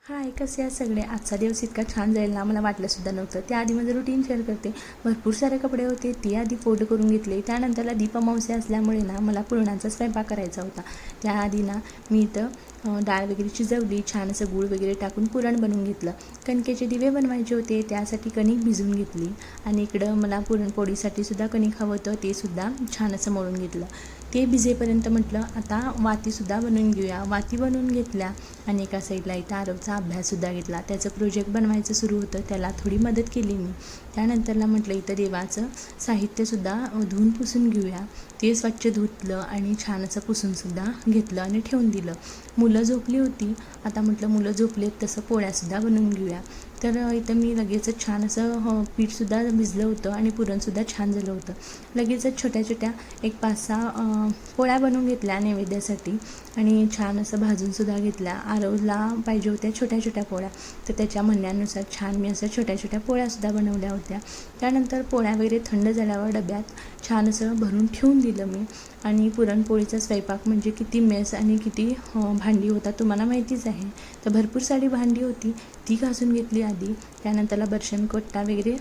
हाय, कसे आहेत सगळे? आजचा दिवस इतका छान जाईल ना मला वाटलंसुद्धा नव्हतं. त्याआधी माझं रुटीन शेअर करते. भरपूर सारे कपडे होते, ते आधी फोल्ड करून घेतले. त्यानंतरला दीप अमावस्या असल्यामुळे ना मला पुरणाचा स्वयंपाक करायचा होता. त्याआधी ना मी इथं डाळ वगैरे शिजवली, छान असं गूळ वगैरे टाकून पुरण बनवून घेतलं. कणकेचे दिवे बनवायचे होते, त्यासाठी कणिक भिजवून घेतली. आणि इकडं मला पुरणपोळीसाठी सुद्धा कणिक हवं होतं, ते सुद्धा छान असं मळून घेतलं. ते भिजेपर्यंत म्हटलं आता वातीसुद्धा बनवून घेऊया. वाती बनवून घेतल्या आणि एका साईडला इथं आरवचा अभ्याससुद्धा घेतला. त्याचं प्रोजेक्ट बनवायचं सुरू होतं, त्याला थोडी मदत केली मी. त्यानंतरला म्हटलं इथं देवाचं साहित्यसुद्धा धुवून पुसून घेऊया. ते स्वच्छ धुतलं आणि छान असं पुसूनसुद्धा घेतलं आणि ठेवून दिलं. मुलं झोपली होती. आता म्हटलं मुलं झोपलेत तसं पोळ्यासुद्धा बनवून घेऊया. तर इथं मी लगेचच छान असं पीठसुद्धा भिजलं होतं आणि पुरणसुद्धा छान झालं होतं. लगेचच छोट्या छोट्या एक 5-6 पोळ्या बनवून घेतल्या नैवेद्यासाठी आणि छान असं भाजूनसुद्धा घेतल्या. आरवला पाहिजे होत्या छोट्या छोट्या पोळ्या, तर त्याच्या म्हणण्यानुसार छान मी असं छोट्या छोट्या पोळ्यासुद्धा बनवल्या होत्या. त्यानंतर पोळ्या वगैरे थंड झाल्यावर डब्यात छान असं भरून ठेवून दिलं मी. आणि पुरणपोळीचा स्वयंपाक म्हणजे किती मेस आणि किती भांडी होता तुम्हाला माहितीच आहे. तर भरपूर सारी भांडी होती, ती घासून घेतली आधी. त्यानंतरला बर्शन कोट्टा वगैरे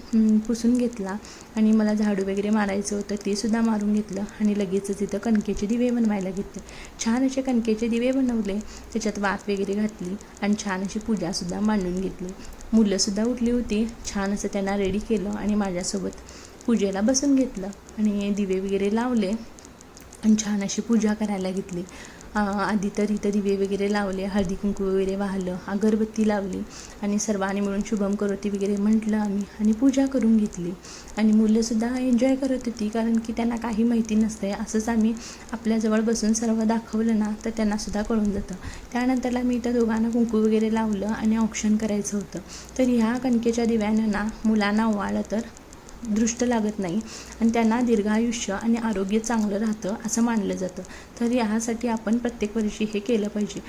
पुसून घेतला आणि मला झाडू वगैरे मारायचं होतं, ते सुद्धा मारून घेतलं. आणि लगेचच इथं कणकेचे दिवे बनवायला घेतले. छान असे कणकेचे दिवे बनवले, त्याच्यात वात वगैरे घातली आणि छान अशी पूजासुद्धा मांडून घेतली. मुलंसुद्धा उठली होती, छान असं त्यांना रेडी केलं आणि माझ्यासोबत पूजेला बसून घेतलं आणि दिवे वगैरे लावले आणि छान अशी पूजा करायला घेतली. आधी तर इथं दिवे वगैरे लावले, हळदी कुंकू वगैरे वाहलं, अगरबत्ती लावली आणि सर्वांनी मिळून शुभम करोती वगैरे म्हटलं आम्ही आणि पूजा करून घेतली. आणि मुलंसुद्धा एन्जॉय करत होती, कारण की त्यांना काही माहिती नसते. असंच आम्ही आपल्याजवळ बसून सर्व दाखवलं ना तर त्यांनासुद्धा कळून जातं. त्यानंतरला मी इथं दोघांना कुंकू वगैरे लावलं आणि औक्षण करायचं होतं. तर ह्या कणकेच्या दिव्यानं ना मुलांना ओवाळलं तर दृष्ट लागत नाही आणि त्यांना दीर्घायुष्य आणि आरोग्य चांगलं राहतं असं मानलं जातं. तर यासाठी आपण प्रत्येक वर्षी हे केलं पाहिजे.